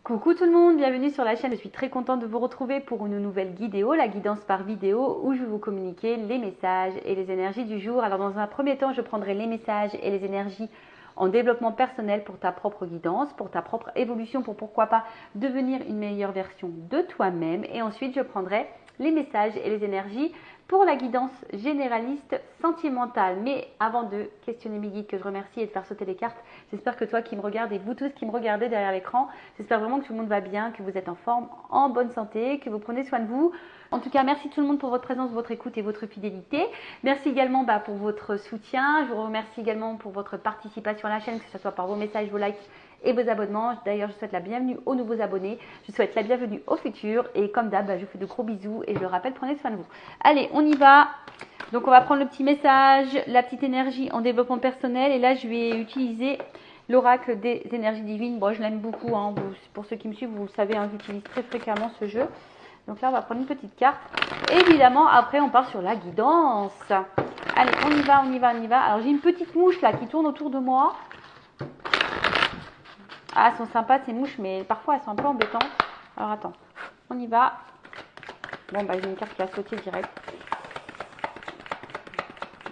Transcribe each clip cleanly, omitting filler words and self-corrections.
Coucou tout le monde, bienvenue sur la chaîne. Je suis très contente de vous retrouver pour une nouvelle vidéo, la guidance par vidéo, où je vais vous communiquer les messages et les énergies du jour. Alors dans un premier temps, je prendrai les messages et les énergies en développement personnel pour ta propre guidance, pour ta propre évolution, pour pourquoi pas devenir une meilleure version de toi-même. Et ensuite, je prendrai les messages et les énergies pour la guidance généraliste sentimentale. Mais avant de questionner mes guides que je remercie et de faire sauter les cartes, j'espère que toi qui me regardes et vous tous qui me regardez derrière l'écran, j'espère vraiment que tout le monde va bien, que vous êtes en forme, en bonne santé, que vous prenez soin de vous. En tout cas, merci tout le monde pour votre présence, votre écoute et votre fidélité. Merci également pour votre soutien. Je vous remercie également pour votre participation à la chaîne, que ce soit par vos messages, vos likes et vos abonnements. D'ailleurs, je souhaite la bienvenue aux nouveaux abonnés. Je souhaite la bienvenue aux futurs. Et comme d'hab, je vous fais de gros bisous et je le rappelle, prenez soin de vous. Allez, on y va. Donc, on va prendre le petit message, la petite énergie en développement personnel. Et là, je vais utiliser l'oracle des énergies divines. Bon, je l'aime beaucoup. Hein. Pour ceux qui me suivent, vous le savez, hein, j'utilise très fréquemment ce jeu. Donc là, on va prendre une petite carte. Évidemment, après, on part sur la guidance. Allez, on y va, on y va, on y va. Alors, j'ai une petite mouche là qui tourne autour de moi. Ah, elles sont sympas ces mouches, mais parfois elles sont un peu embêtantes. Alors, attends, on y va. Bon, j'ai une carte qui a sauté direct.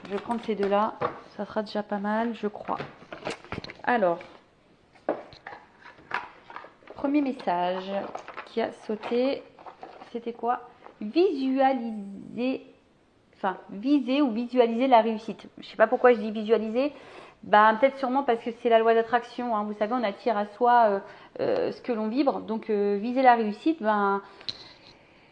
Je vais prendre ces deux-là. Ça sera déjà pas mal, je crois. Alors, premier message qui a sauté. C'était quoi? Viser ou visualiser la réussite. Je ne sais pas pourquoi je dis visualiser. Peut-être sûrement parce que c'est la loi d'attraction. Hein. Vous savez, on attire à soi ce que l'on vibre. Donc, viser la réussite,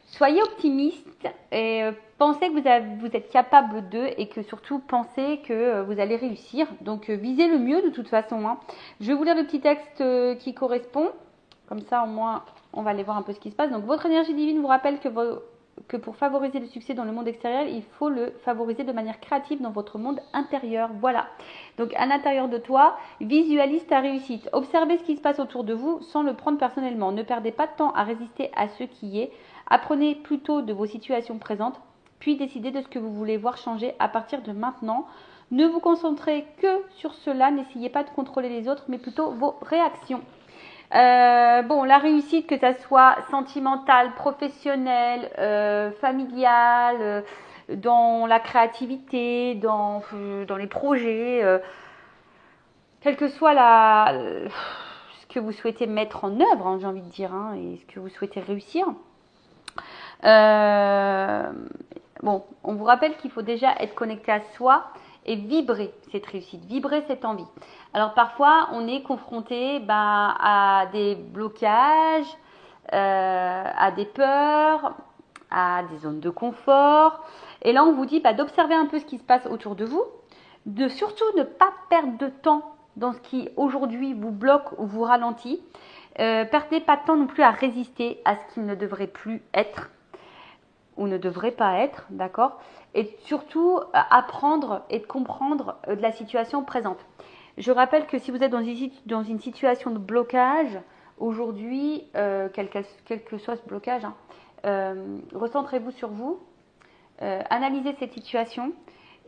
soyez optimiste et pensez que vous êtes capable d'eux et que surtout pensez que vous allez réussir. Donc, visez le mieux de toute façon. Hein. Je vais vous lire le petit texte qui correspond. Comme ça, au moins, on va aller voir un peu ce qui se passe. Donc, votre énergie divine vous rappelle que pour favoriser le succès dans le monde extérieur, il faut le favoriser de manière créative dans votre monde intérieur. Voilà. Donc, à l'intérieur de toi, visualise ta réussite. Observez ce qui se passe autour de vous sans le prendre personnellement. Ne perdez pas de temps à résister à ce qui est. Apprenez plutôt de vos situations présentes, puis décidez de ce que vous voulez voir changer à partir de maintenant. Ne vous concentrez que sur cela. N'essayez pas de contrôler les autres, mais plutôt vos réactions. La réussite, que ça soit sentimentale, professionnelle, familiale, dans la créativité, dans les projets, quel que soit ce que vous souhaitez mettre en œuvre, hein, j'ai envie de dire, hein, et ce que vous souhaitez réussir. On vous rappelle qu'il faut déjà être connecté à soi et vibrer cette réussite, vibrer cette envie. Alors parfois, on est confronté à des blocages, à des peurs, à des zones de confort. Et là, on vous dit d'observer un peu ce qui se passe autour de vous, de surtout ne pas perdre de temps dans ce qui aujourd'hui vous bloque ou vous ralentit. Perdez pas de temps non plus à résister à ce qui ne devrait plus être ou ne devrait pas être, d'accord? Et surtout, apprendre et de comprendre de la situation présente. Je rappelle que si vous êtes dans une situation de blocage, aujourd'hui, quel que soit ce blocage, recentrez-vous sur vous, analysez cette situation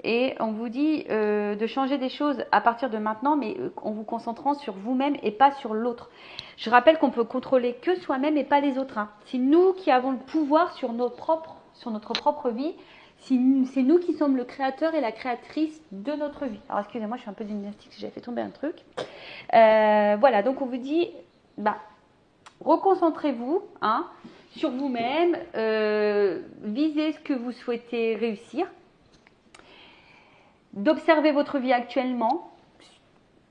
et on vous dit de changer des choses à partir de maintenant, mais en vous concentrant sur vous-même et pas sur l'autre. Je rappelle qu'on peut contrôler que soi-même et pas les autres. Hein. C'est nous qui avons le pouvoir sur notre propre vie. C'est nous qui sommes le créateur et la créatrice de notre vie. Alors, excusez-moi, je suis un peu gymnastique, j'ai fait tomber un truc. Voilà, donc on vous dit, reconcentrez-vous sur vous-même, visez ce que vous souhaitez réussir, d'observer votre vie actuellement,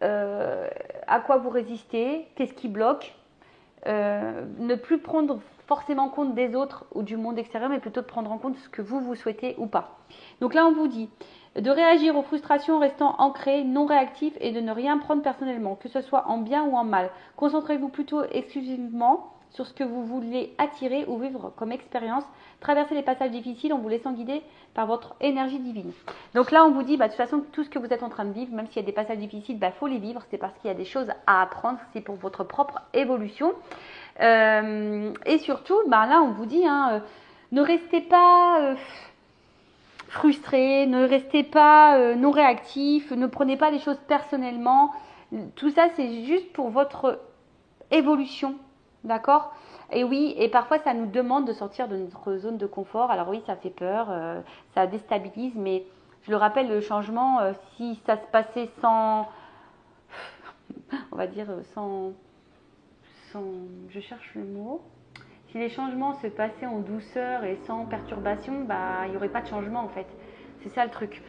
à quoi vous résistez, qu'est-ce qui bloque, ne plus prendre forcément compte des autres ou du monde extérieur, mais plutôt de prendre en compte ce que vous souhaitez ou pas. Donc là, on vous dit de réagir aux frustrations en restant ancré, non réactif et de ne rien prendre personnellement, que ce soit en bien ou en mal. Concentrez-vous plutôt exclusivement sur ce que vous voulez attirer ou vivre comme expérience. Traversez les passages difficiles en vous laissant guider par votre énergie divine. Donc là, on vous dit, de toute façon, tout ce que vous êtes en train de vivre, même s'il y a des passages difficiles, faut les vivre. C'est parce qu'il y a des choses à apprendre. C'est pour votre propre évolution. Et surtout, là, on vous dit, ne restez pas frustré, ne restez pas non réactif, ne prenez pas les choses personnellement. Tout ça, c'est juste pour votre évolution D'accord? Et oui, et parfois ça nous demande de sortir de notre zone de confort. Alors oui, ça fait peur, ça déstabilise, mais je le rappelle, le changement, si ça se passait sans, on va dire, sans, je cherche le mot. Si les changements se passaient en douceur et sans perturbation, bah, il n'y aurait pas de changement en fait. C'est ça le truc.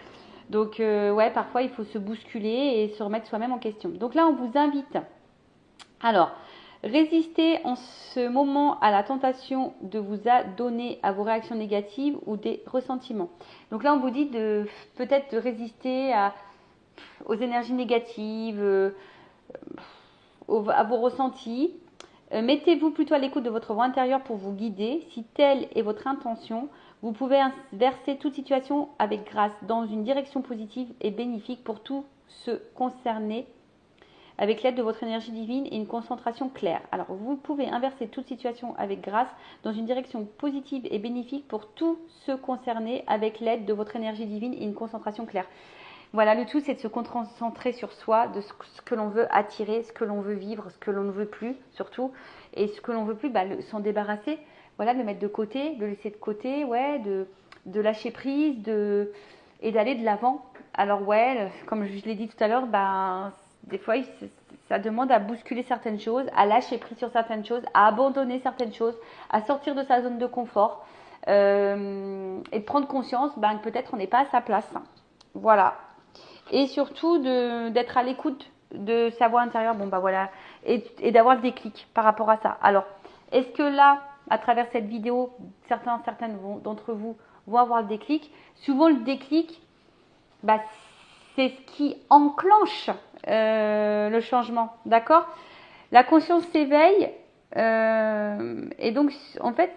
Donc, ouais, parfois il faut se bousculer et se remettre soi-même en question. Donc là, on vous invite. Alors, résistez en ce moment à la tentation de vous adonner à vos réactions négatives ou des ressentiments. Donc là, on vous dit de peut-être de résister aux énergies négatives, à vos ressentis. Mettez-vous plutôt à l'écoute de votre voix intérieure pour vous guider. Si telle est votre intention, vous pouvez inverser toute situation avec grâce dans une direction positive et bénéfique pour tous ceux concernés avec l'aide de votre énergie divine et une concentration claire. Alors, vous pouvez inverser toute situation avec grâce dans une direction positive et bénéfique pour tous ceux concernés avec l'aide de votre énergie divine et une concentration claire. Voilà, le tout, c'est de se concentrer sur soi, de ce que l'on veut attirer, ce que l'on veut vivre, ce que l'on ne veut plus, surtout. Et ce que l'on veut plus, bah, s'en débarrasser, voilà, de le mettre de côté, de le laisser de côté, ouais, de lâcher prise, et d'aller de l'avant. Alors, ouais, comme je l'ai dit tout à l'heure, bah, des fois, ça demande à bousculer certaines choses, à lâcher prise sur certaines choses, à abandonner certaines choses, à sortir de sa zone de confort et de prendre conscience bah, que peut-être on n'est pas à sa place. Voilà. Et surtout d'être à l'écoute de sa voix intérieure, bon bah voilà, et d'avoir le déclic par rapport à ça. Alors, est-ce que là, à travers cette vidéo, certaines d'entre vous vont avoir le déclic? Souvent le déclic, bah, c'est ce qui enclenche le changement, d'accord? La conscience s'éveille et donc en fait,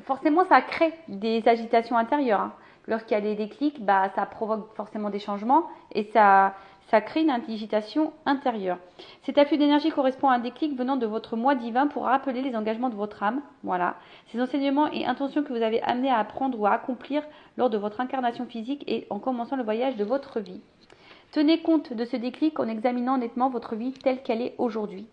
forcément ça crée des agitations intérieures. Hein. Lorsqu'il y a des déclics, bah, ça provoque forcément des changements et ça crée une agitation intérieure. Cet afflux d'énergie correspond à un déclic venant de votre moi divin pour rappeler les engagements de votre âme. Voilà. Ces enseignements et intentions que vous avez amenés à apprendre ou à accomplir lors de votre incarnation physique et en commençant le voyage de votre vie. Tenez compte de ce déclic en examinant nettement votre vie telle qu'elle est aujourd'hui.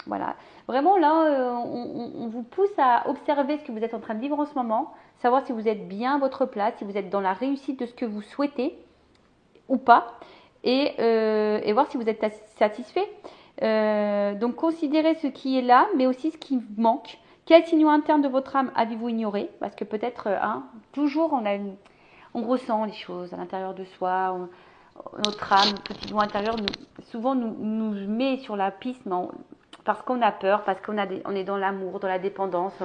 Voilà. Vraiment, là, on vous pousse à observer ce que vous êtes en train de vivre en ce moment, savoir si vous êtes bien à votre place, si vous êtes dans la réussite de ce que vous souhaitez ou pas, et voir si vous êtes satisfait. Donc, considérez ce qui est là, mais aussi ce qui manque. Quels signaux internes de votre âme avez-vous ignoré? Parce que peut-être, toujours, on ressent les choses à l'intérieur de soi. Notre âme, petit doigt intérieur, souvent nous met sur la piste, parce qu'on a peur, parce qu'on est dans l'amour, dans la dépendance,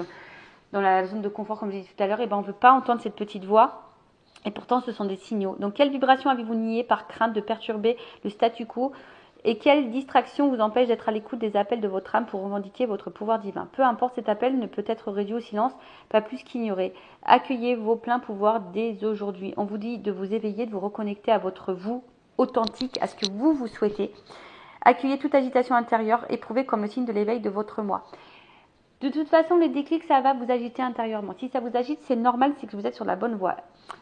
dans la zone de confort, comme je disais tout à l'heure, et ben on ne veut pas entendre cette petite voix. Et pourtant, ce sont des signaux. Donc, quelle vibration avez-vous nié par crainte de perturber le statu quo? Et quelle distraction vous empêche d'être à l'écoute des appels de votre âme pour revendiquer votre pouvoir divin? Peu importe, cet appel ne peut être réduit au silence, pas plus qu'ignoré. Accueillez vos pleins pouvoirs dès aujourd'hui. On vous dit de vous éveiller, de vous reconnecter à votre vous authentique, à ce que vous souhaitez. Accueillez toute agitation intérieure, éprouvée comme le signe de l'éveil de votre moi. De toute façon, les déclics, ça va vous agiter intérieurement. Si ça vous agite, c'est normal, c'est que vous êtes sur la bonne voie.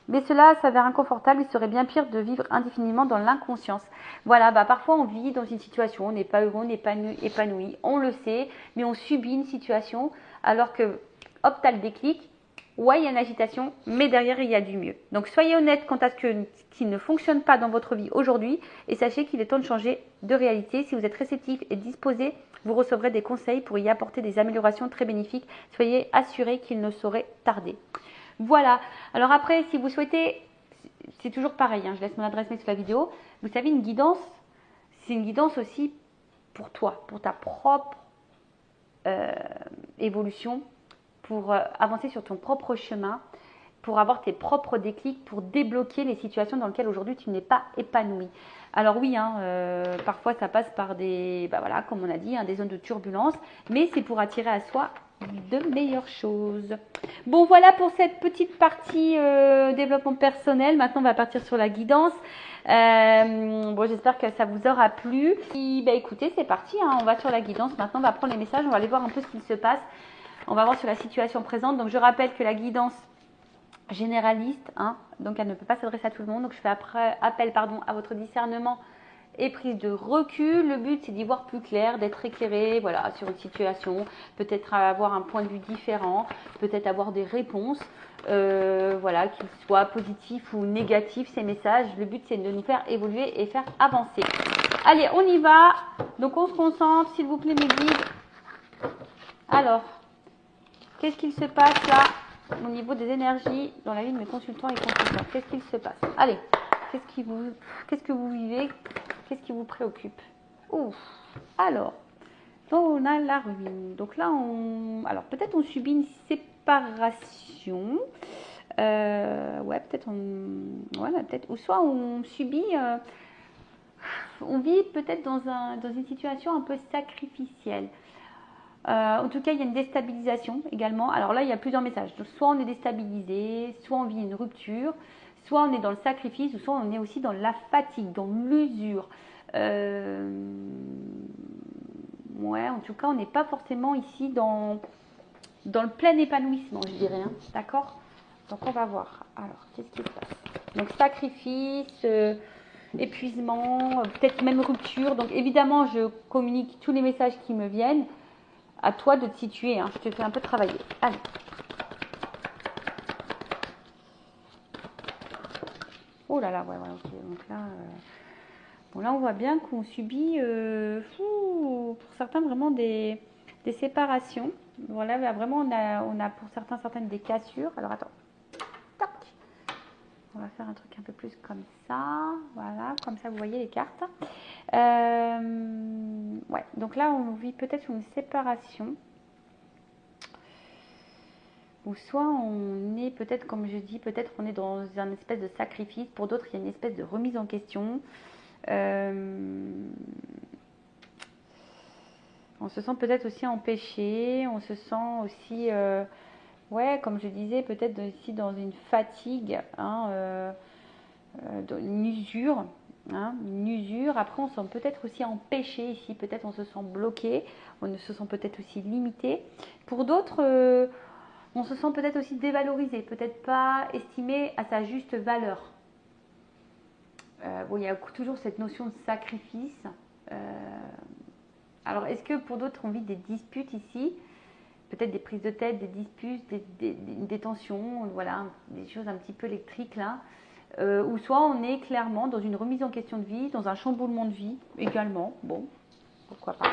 Mais cela s'avère inconfortable, il serait bien pire de vivre indéfiniment dans l'inconscience. Voilà, bah parfois on vit dans une situation, on n'est pas heureux, on n'est pas épanoui, on le sait, mais on subit une situation alors que, hop, t'as le déclic. Ouais, il y a une agitation, mais derrière, il y a du mieux. Donc, soyez honnête quant à ce qui ne fonctionne pas dans votre vie aujourd'hui et sachez qu'il est temps de changer de réalité. Si vous êtes réceptif et disposé, vous recevrez des conseils pour y apporter des améliorations très bénéfiques. Soyez assurés qu'il ne saurait tarder. Voilà. Alors après, si vous souhaitez, c'est toujours pareil, hein, je laisse mon adresse mail sous la vidéo. Vous savez, une guidance, c'est une guidance aussi pour toi, pour ta propre évolution, pour avancer sur ton propre chemin, pour avoir tes propres déclics, pour débloquer les situations dans lesquelles aujourd'hui tu n'es pas épanoui. Alors oui, parfois ça passe par des, voilà, comme on a dit, des zones de turbulence, mais c'est pour attirer à soi de meilleures choses. Bon, voilà pour cette petite partie développement personnel. Maintenant, on va partir sur la guidance. Bon, j'espère que ça vous aura plu. Et, écoutez, c'est parti, on va sur la guidance. Maintenant, on va prendre les messages, on va aller voir un peu ce qu'il se passe. On va voir sur la situation présente. Donc, je rappelle que la guidance généraliste, donc elle ne peut pas s'adresser à tout le monde. Donc, je fais appel à votre discernement et prise de recul. Le but, c'est d'y voir plus clair, d'être éclairé, voilà, sur une situation, peut-être avoir un point de vue différent, peut-être avoir des réponses, voilà, qu'ils soient positifs ou négatifs, ces messages. Le but, c'est de nous faire évoluer et faire avancer. Allez, on y va. Donc, on se concentre, s'il vous plaît, mes guides. Alors, qu'est-ce qu'il se passe là au niveau des énergies dans la vie de mes consultants et consultants? Qu'est-ce qu'il se passe? Allez, qu'est-ce que vous vivez? Qu'est-ce qui vous préoccupe? Ouf. Alors, donc on a la ruine. Donc là, alors peut-être on subit une séparation. Ouais, peut-être voilà, peut-être. Ou soit on subit, on vit peut-être dans une situation un peu sacrificielle. En tout cas, il y a une déstabilisation également. Alors là, il y a plusieurs messages. Donc, soit on est déstabilisé, soit on vit une rupture, soit on est dans le sacrifice, ou soit on est aussi dans la fatigue, dans l'usure. Ouais, en tout cas, on n'est pas forcément ici dans le plein épanouissement, je dirais. Hein. D'accord? Donc, on va voir. Alors, qu'est-ce qui se passe? Donc, sacrifice, épuisement, peut-être même rupture. Donc, évidemment, je communique tous les messages qui me viennent. À toi de te situer, hein. Je te fais un peu travailler. Allez. Oh là là, ouais, ok. Donc là, bon, là, on voit bien qu'on subit, pour certains, vraiment des séparations. Voilà, là, vraiment, on a pour certaines des cassures. Alors, attends. Tac. On va faire un truc un peu plus comme ça. Voilà, comme ça, vous voyez les cartes. Ouais, donc là, on vit peut-être une séparation. Ou soit on est peut-être, comme je dis, peut-être on est dans un espèce de sacrifice. Pour d'autres, il y a une espèce de remise en question. On se sent peut-être aussi empêché. On se sent aussi, ouais, comme je disais, peut-être ici dans une fatigue, hein, une usure. Hein, une usure. Après, on se sent peut-être aussi empêché ici. Peut-être on se sent bloqué. On se sent peut-être aussi limité. Pour d'autres... on se sent peut-être aussi dévalorisé, peut-être pas estimé à sa juste valeur. Bon, il y a toujours cette notion de sacrifice. Alors, est-ce que pour d'autres, on vit des disputes ici? Peut-être des prises de tête, des disputes, des tensions, voilà, des choses un petit peu électriques là. Ou soit on est clairement dans une remise en question de vie, dans un chamboulement de vie également. Bon, pourquoi pas.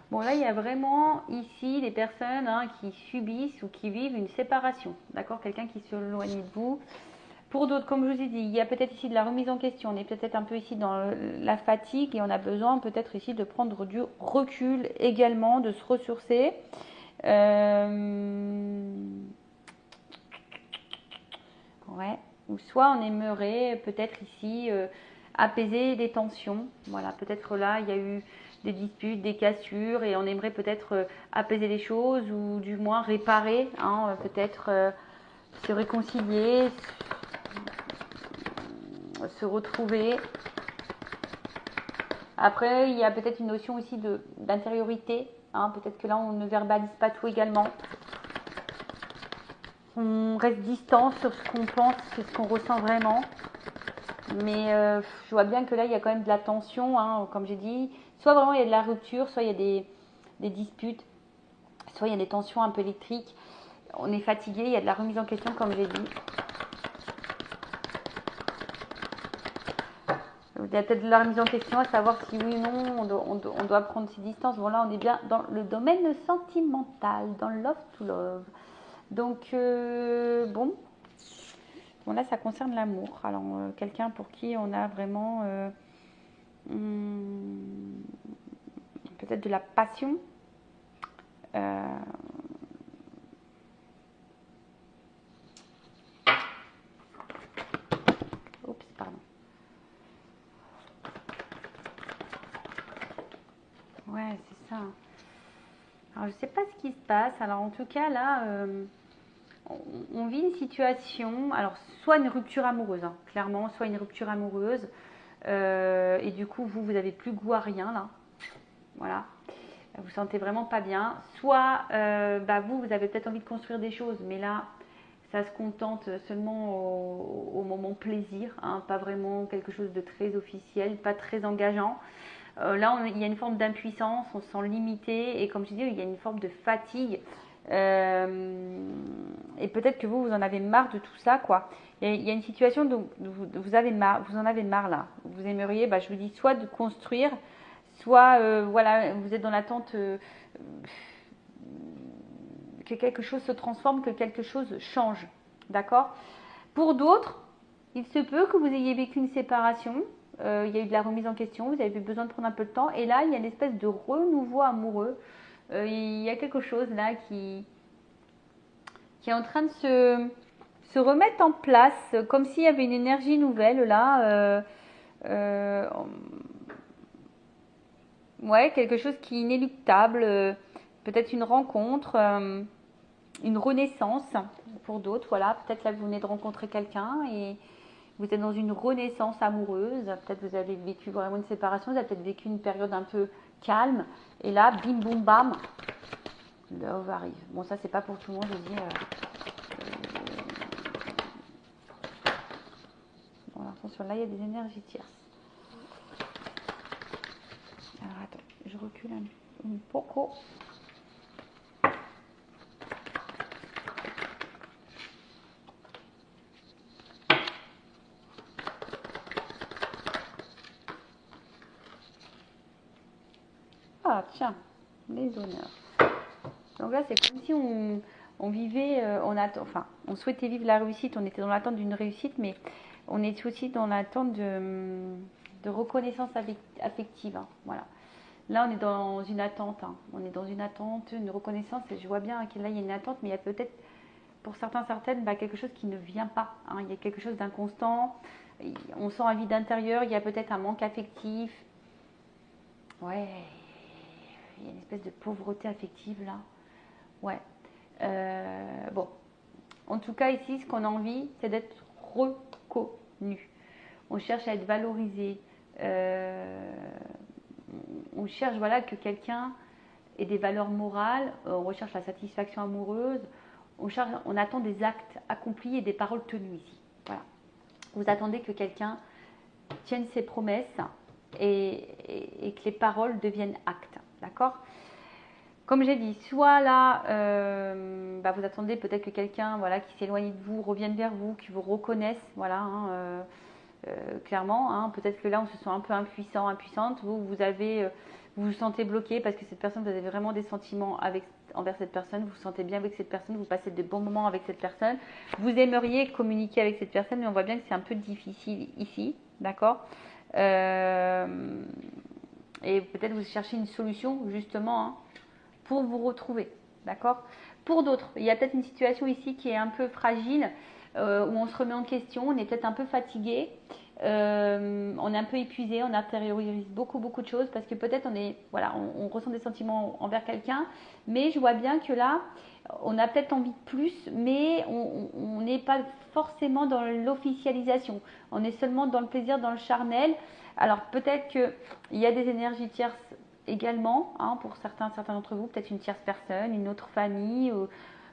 Bon, là, il y a vraiment ici des personnes qui subissent ou qui vivent une séparation. D'accord? Quelqu'un qui s'éloigne de vous. Pour d'autres, comme je vous ai dit, il y a peut-être ici de la remise en question. On est peut-être un peu ici dans la fatigue et on a besoin peut-être ici de prendre du recul également, de se ressourcer. Ouais. Ou soit on aimerait peut-être ici apaiser les tensions. Voilà, peut-être là, il y a eu des disputes, des cassures et on aimerait peut-être apaiser les choses ou du moins réparer, hein, peut-être se réconcilier, se retrouver. Après, il y a peut-être une notion aussi d'intériorité. Hein, peut-être que là, on ne verbalise pas tout également. On reste distant sur ce qu'on pense, sur ce qu'on ressent vraiment. Mais je vois bien que là, il y a quand même de la tension, hein, comme j'ai dit. Soit vraiment, il y a de la rupture, soit il y a des disputes, soit il y a des tensions un peu électriques. On est fatigué, il y a de la remise en question, comme j'ai dit. Il y a peut-être de la remise en question, à savoir si oui ou non, on doit prendre ses distances. Bon, là, on est bien dans le domaine sentimental, dans le love to love. Donc, bon, là, ça concerne l'amour. Alors, quelqu'un pour qui on a vraiment peut-être de la passion. Oups, pardon. Ouais, c'est ça. Alors, je ne sais pas ce qui se passe. Alors, en tout cas, là, on vit une situation, alors soit une rupture amoureuse, hein, clairement, soit une rupture amoureuse, et du coup vous n'avez plus goût à rien là, voilà. vous sentez vraiment pas bien. Soit vous avez peut-être envie de construire des choses, mais là, ça se contente seulement au moment plaisir, hein, pas vraiment quelque chose de très officiel, pas très engageant. Là, il y a une forme d'impuissance, on se sent limité et comme je dis, il y a une forme de fatigue. Et peut-être que vous en avez marre de tout ça, quoi. Il y a une situation dont vous en avez marre là. Vous aimeriez, je vous dis, soit de construire, soit voilà, vous êtes dans l'attente que quelque chose se transforme, que quelque chose change. D'accord? Pour d'autres, il se peut que vous ayez vécu une séparation, il y a eu de la remise en question, vous avez eu besoin de prendre un peu de temps, et là, il y a une espèce de renouveau amoureux. Il y a quelque chose là qui est en train de se remettre en place, comme s'il y avait une énergie nouvelle là. Ouais, quelque chose qui est inéluctable, peut-être une rencontre, une renaissance pour d'autres. Voilà, peut-être là vous venez de rencontrer quelqu'un et vous êtes dans une renaissance amoureuse. Peut-être vous avez vécu vraiment une séparation, vous avez peut-être vécu une période un peu calme. Et là, bim boum bam, love arrive. Bon, ça c'est pas pour tout le monde, je dis. Bon, attention, là il y a des énergies tierces. Alors attends, je recule un poco. Ah tiens, les honneurs. Donc là c'est comme si on vivait, on souhaitait vivre la réussite, on était dans l'attente d'une réussite, mais on est aussi dans l'attente de reconnaissance affective. Hein, voilà. Là, on est dans une attente. Hein. On est dans une attente, une reconnaissance. Et je vois bien que là, il y a une attente, mais il y a peut-être, pour certaines, quelque chose qui ne vient pas. Hein. Il y a quelque chose d'inconstant. On sent un vide intérieur. Il y a peut-être un manque affectif. Ouais. Il y a une espèce de pauvreté affective là. Ouais. Bon. En tout cas, ici, ce qu'on a envie, c'est d'être reconnu. On cherche à être valorisé. On cherche voilà, que quelqu'un ait des valeurs morales. On recherche la satisfaction amoureuse. On attend des actes accomplis et des paroles tenues ici. Voilà. Vous attendez que quelqu'un tienne ses promesses et que les paroles deviennent actes. D'accord ? Comme j'ai dit, soit là, vous attendez peut-être que quelqu'un voilà, qui s'éloigne de vous revienne vers vous, qui vous reconnaisse, voilà, hein, clairement. Hein, peut-être que là, on se sent un peu impuissant, impuissante. Vous vous sentez bloqué parce que cette personne, vous avez vraiment des sentiments envers cette personne. Vous vous sentez bien avec cette personne, vous passez de bons moments avec cette personne. Vous aimeriez communiquer avec cette personne, mais on voit bien que c'est un peu difficile ici, d'accord ? Et peut-être vous cherchez une solution, justement, hein, pour vous retrouver, d'accord ? Pour d'autres, il y a peut-être une situation ici qui est un peu fragile, où on se remet en question, on est peut-être un peu fatigué, on est un peu épuisé, on intériorise beaucoup de choses parce que peut-être on ressent des sentiments envers quelqu'un, mais je vois bien que là, on a peut-être envie de plus, mais on n'est pas forcément dans l'officialisation, on est seulement dans le plaisir, dans le charnel. Alors peut-être qu'il y a des énergies tierces également, hein, pour certains d'entre vous, peut-être une tierce personne, une autre famille, ou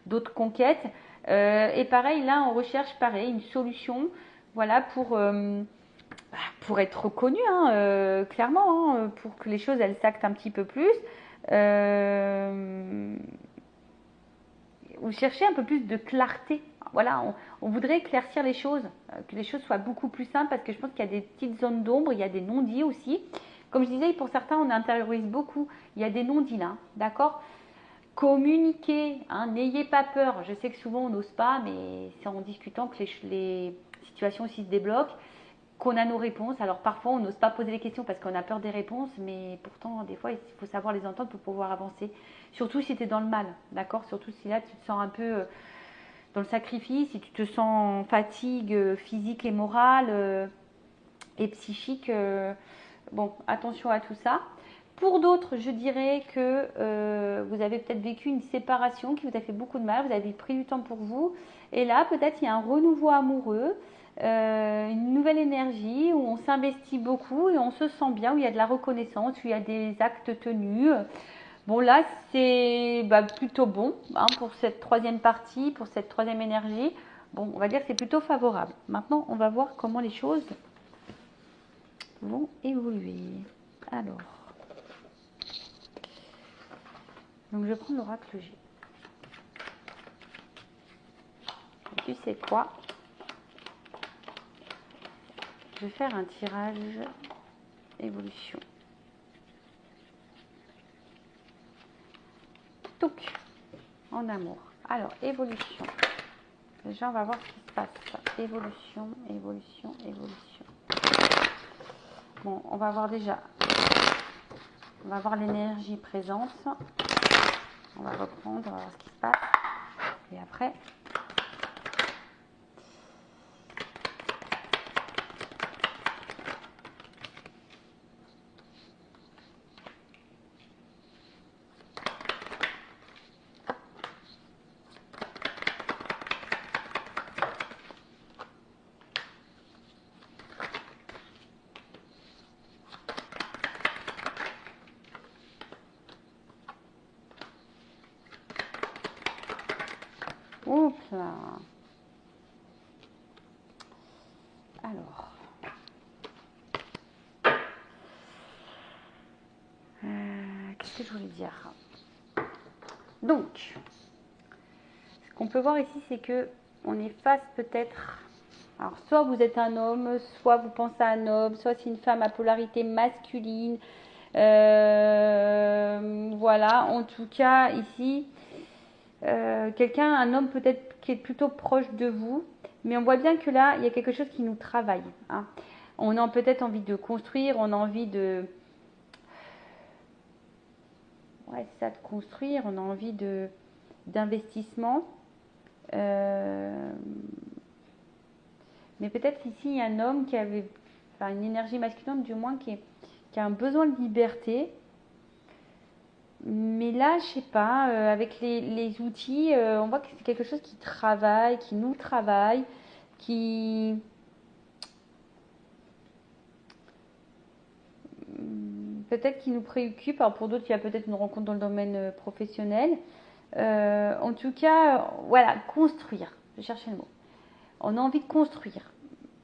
d'autres conquêtes. Et pareil, là, on recherche une solution, voilà, pour être reconnu, hein, clairement, hein, pour que les choses, elles s'actent un petit peu plus. Vous cherchez un peu plus de clarté. Voilà, on voudrait éclaircir les choses, que les choses soient beaucoup plus simples, parce que je pense qu'il y a des petites zones d'ombre, il y a des non-dits aussi. Comme je disais, pour certains, on intériorise beaucoup. Il y a des non-dits là, d'accord ? Communiquez, hein, n'ayez pas peur. Je sais que souvent on n'ose pas, mais c'est en discutant que les situations aussi se débloquent, qu'on a nos réponses. Alors parfois on n'ose pas poser les questions parce qu'on a peur des réponses, mais pourtant des fois il faut savoir les entendre pour pouvoir avancer. Surtout si tu es dans le mal, d'accord ? Surtout si là tu te sens un peu dans le sacrifice, si tu te sens en fatigue physique et morale et psychique. Bon, attention à tout ça. Pour d'autres, je dirais que vous avez peut-être vécu une séparation qui vous a fait beaucoup de mal, vous avez pris du temps pour vous. Et là, peut-être il y a un renouveau amoureux, une nouvelle énergie où on s'investit beaucoup et on se sent bien, où il y a de la reconnaissance, où il y a des actes tenus. Bon, là, c'est plutôt bon hein, pour cette troisième partie, pour cette troisième énergie. Bon, on va dire que c'est plutôt favorable. Maintenant, on va voir comment les choses vont évoluer. Alors, donc je prends l'oracle G. Tu sais quoi? Je vais faire un tirage évolution. Touc, en amour. Alors, évolution. Déjà, on va voir ce qui se passe. Évolution, évolution, évolution. Bon, on va voir déjà. On va voir l'énergie présente. On va reprendre, on va voir ce qui se passe. Et après, oups là. Alors, qu'est-ce que je voulais dire? Donc, ce qu'on peut voir ici, c'est que on est face peut-être. Alors, soit vous êtes un homme, soit vous pensez à un homme, soit c'est une femme à polarité masculine. Voilà, en tout cas, ici, quelqu'un, un homme peut-être qui est plutôt proche de vous, mais on voit bien que là, il y a quelque chose qui nous travaille. Hein. On a peut-être envie de construire, on a envie de... Ouais, c'est ça, de construire, on a envie d'investissement. Mais peut-être ici, il y a un homme qui avait, enfin une énergie masculine du moins, qui a un besoin de liberté. Mais là, je sais pas, avec les outils, on voit que c'est quelque chose qui travaille, qui nous travaille, qui... peut-être qui nous préoccupe. Alors pour d'autres, il y a peut-être une rencontre dans le domaine professionnel. En tout cas, voilà, construire. Je cherchais le mot. On a envie de construire.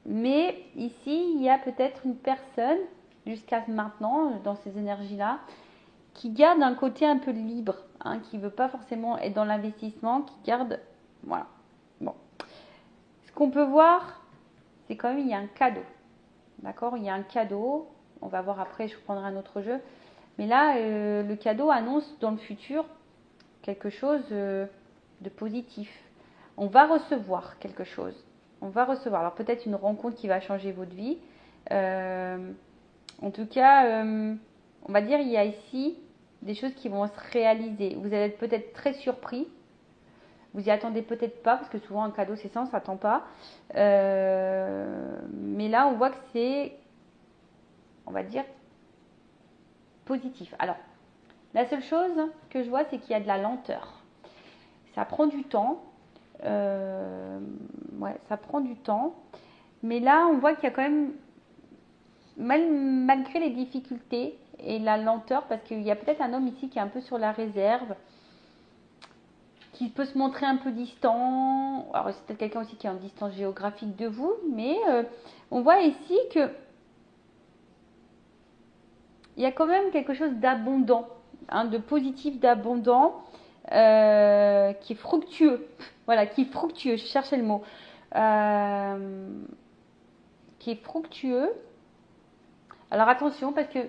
Mais ici, il y a peut-être une personne, jusqu'à maintenant, dans ces énergies-là, qui garde un côté un peu libre, hein, qui ne veut pas forcément être dans l'investissement, qui garde... Voilà. Bon. Ce qu'on peut voir, c'est quand même, il y a un cadeau. D'accord? Il y a un cadeau. On va voir après, je prendrai un autre jeu. Mais là, le cadeau annonce dans le futur quelque chose de positif. On va recevoir quelque chose. On va recevoir. Alors peut-être une rencontre qui va changer votre vie. En tout cas, on va dire il y a ici des choses qui vont se réaliser. Vous allez être peut-être très surpris. Vous y attendez peut-être pas, parce que souvent un cadeau c'est ça, on ne s'attend pas. Mais là, on voit que c'est, on va dire, positif. Alors, la seule chose que je vois, c'est qu'il y a de la lenteur. Ça prend du temps. Ouais, ça prend du temps. Mais là, on voit qu'il y a quand même, malgré les difficultés et la lenteur, parce qu'il y a peut-être un homme ici qui est un peu sur la réserve, qui peut se montrer un peu distant. Alors, c'est peut-être quelqu'un aussi qui est en distance géographique de vous, mais on voit ici que il y a quand même quelque chose d'abondant, hein, de positif, d'abondant, qui est fructueux. Voilà, qui est fructueux, je cherchais le mot. Qui est fructueux. Alors attention, parce que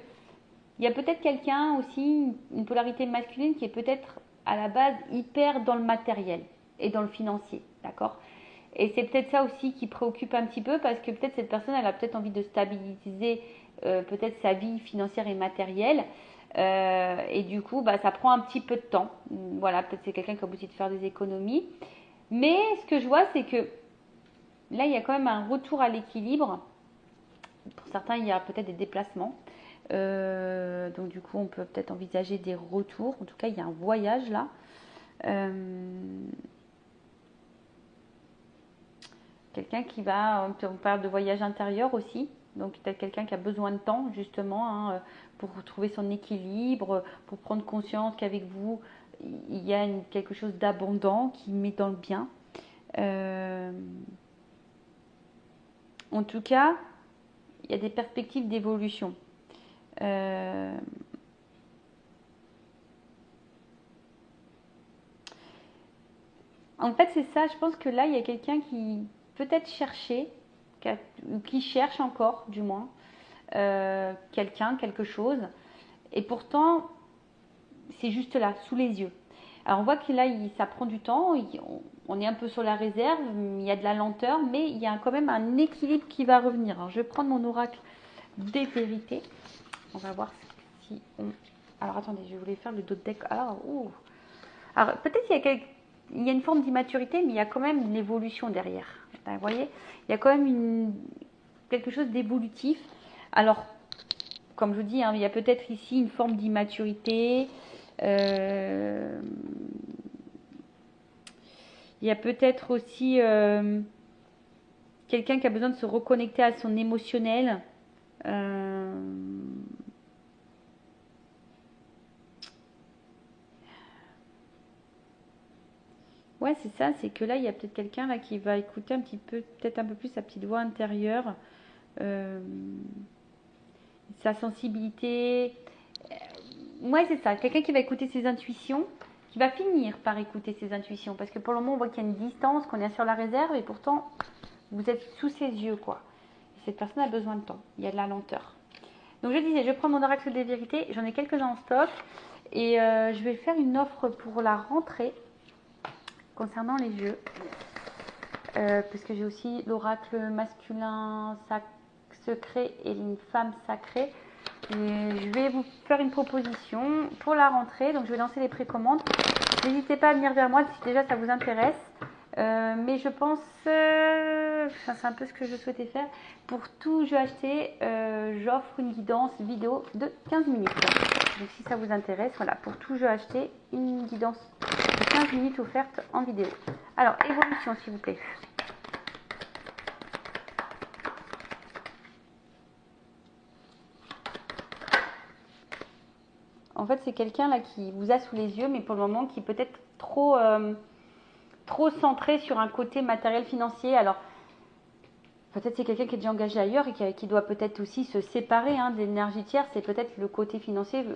il y a peut-être quelqu'un aussi, une polarité masculine, qui est peut-être à la base hyper dans le matériel et dans le financier, d'accord? Et c'est peut-être ça aussi qui préoccupe un petit peu, parce que peut-être cette personne, elle a peut-être envie de stabiliser peut-être sa vie financière et matérielle. Et du coup, ça prend un petit peu de temps. Voilà, peut-être c'est quelqu'un qui a besoin de faire des économies. Mais ce que je vois, c'est que là, il y a quand même un retour à l'équilibre. Pour certains, il y a peut-être des déplacements. Donc du coup, on peut peut-être envisager des retours. En tout cas, il y a un voyage là. Quelqu'un qui va, on parle de voyage intérieur aussi. Donc peut-être quelqu'un qui a besoin de temps justement hein, pour trouver son équilibre, pour prendre conscience qu'avec vous, il y a quelque chose d'abondant qui met dans le bien. En tout cas, il y a des perspectives d'évolution. En fait, c'est ça. Je pense que là, il y a quelqu'un qui peut-être cherchait, qui cherche encore, du moins, quelqu'un, quelque chose. Et pourtant, c'est juste là, sous les yeux. Alors, on voit que là, ça prend du temps. On est un peu sur la réserve. Il y a de la lenteur, mais il y a quand même un équilibre qui va revenir. Alors, je vais prendre mon oracle des vérités. On va voir si on... Alors, attendez, je voulais faire le dos de deck. Alors, peut-être il y a une forme d'immaturité, mais il y a quand même une évolution derrière. Vous voyez, il y a quand même quelque chose d'évolutif. Alors, comme je vous dis, hein, il y a peut-être ici une forme d'immaturité. Il y a peut-être aussi quelqu'un qui a besoin de se reconnecter à son émotionnel. Ouais, c'est ça, c'est que là, il y a peut-être quelqu'un là qui va écouter un petit peu, peut-être un peu plus sa petite voix intérieure, sa sensibilité. Ouais, c'est ça, quelqu'un qui va écouter ses intuitions, qui va finir par écouter ses intuitions, parce que pour le moment, on voit qu'il y a une distance, qu'on est sur la réserve, et pourtant, vous êtes sous ses yeux, quoi. Et cette personne a besoin de temps, il y a de la lenteur. Donc je disais, je prends mon oracle des vérités, j'en ai quelques-uns en stock, et je vais faire une offre pour la rentrée, concernant les jeux, parce que j'ai aussi l'oracle masculin secret et une femme sacrée. Et je vais vous faire une proposition pour la rentrée, donc je vais lancer les précommandes. N'hésitez pas à venir vers moi si déjà ça vous intéresse. Mais je pense, c'est un peu ce que je souhaitais faire. Pour tout jeu acheté, j'offre une guidance vidéo de 15 minutes. Donc si ça vous intéresse, voilà, pour tout jeu acheté, une guidance de 15 minutes offerte en vidéo. Alors, évolution s'il vous plaît. En fait, c'est quelqu'un là qui vous a sous les yeux, mais pour le moment qui est peut-être trop centré sur un côté matériel financier. Alors, peut-être c'est quelqu'un qui est déjà engagé ailleurs et qui doit peut-être aussi se séparer de l'énergie tierce. C'est peut-être le côté financier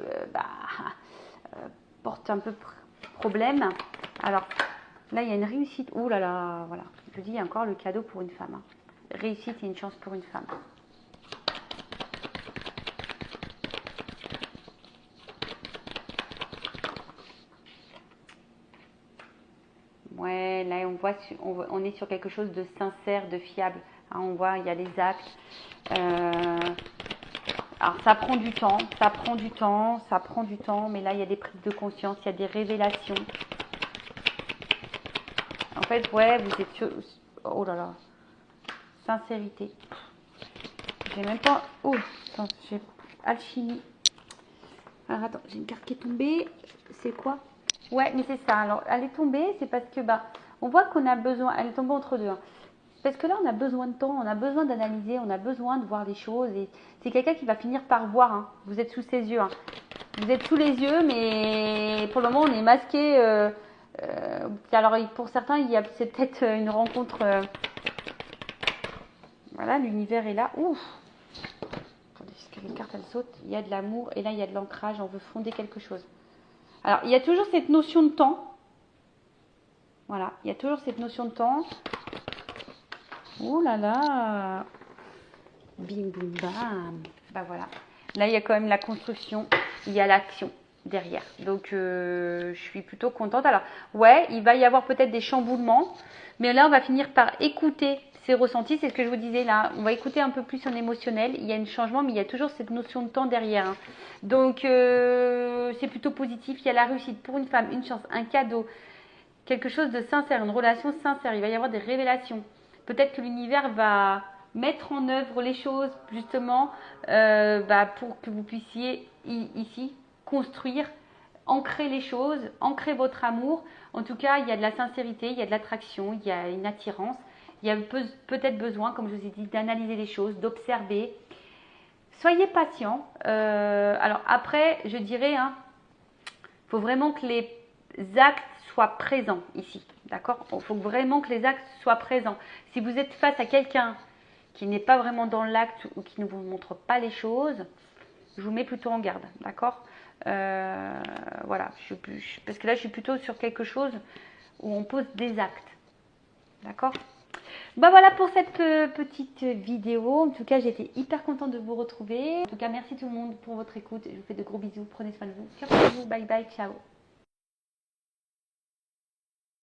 porte un peu problème. Alors, là, il y a une réussite. Ouh là là, voilà. Je dis, il y a encore le cadeau pour une femme. Réussite et une chance pour une femme. Ouais, là, on est sur quelque chose de sincère, de fiable. Hein, on voit, il y a les actes. Alors, ça prend du temps, mais là, il y a des prises de conscience, il y a des révélations. En fait, ouais, vous êtes sur... Oh là là. Sincérité. J'ai même pas... Oh, attends, j'ai... Alchimie. Alors, attends, j'ai une carte qui est tombée. C'est quoi? Ouais, mais c'est ça. Alors, elle est tombée, c'est parce que, on voit qu'on a besoin... Elle est tombée entre deux. Hein. Parce que là, on a besoin de temps, on a besoin d'analyser, on a besoin de voir les choses. Et c'est quelqu'un qui va finir par voir. Hein. Vous êtes sous ses yeux. Hein. Vous êtes sous les yeux, mais pour le moment, on est masqué. Alors, pour certains, c'est peut-être une rencontre. Voilà, l'univers est là. Ouf! Attendez, parce que les cartes, elles sautent. Il y a de l'amour et là, il y a de l'ancrage. On veut fonder quelque chose. Alors, il y a toujours cette notion de temps. Voilà, il y a toujours cette notion de temps. Oh là là! Bim, boum, bam! Voilà. Là, il y a quand même la construction. Il y a l'action derrière. Donc, je suis plutôt contente. Alors, ouais, il va y avoir peut-être des chamboulements. Mais là, on va finir par écouter ses ressentis. C'est ce que je vous disais là. On va écouter un peu plus son émotionnel. Il y a un changement, mais il y a toujours cette notion de temps derrière. Hein. Donc, c'est plutôt positif. Il y a la réussite pour une femme, une chance, un cadeau. Quelque chose de sincère, une relation sincère. Il va y avoir des révélations. Peut-être que l'univers va mettre en œuvre les choses justement pour que vous puissiez ici construire, ancrer les choses, ancrer votre amour. En tout cas, il y a de la sincérité, il y a de l'attraction, il y a une attirance. Il y a peut-être besoin, comme je vous ai dit, d'analyser les choses, d'observer. Soyez patient. Alors après, je dirais, il faut vraiment que les actes soient présents ici. D'accord? Il faut vraiment que les actes soient présents. Si vous êtes face à quelqu'un qui n'est pas vraiment dans l'acte ou qui ne vous montre pas les choses, je vous mets plutôt en garde. D'accord? Voilà. Parce que là, je suis plutôt sur quelque chose où on pose des actes. D'accord? Bah voilà pour cette petite vidéo. En tout cas, j'étais hyper contente de vous retrouver. En tout cas, merci tout le monde pour votre écoute. Je vous fais de gros bisous. Prenez soin de vous. Bye bye. Ciao.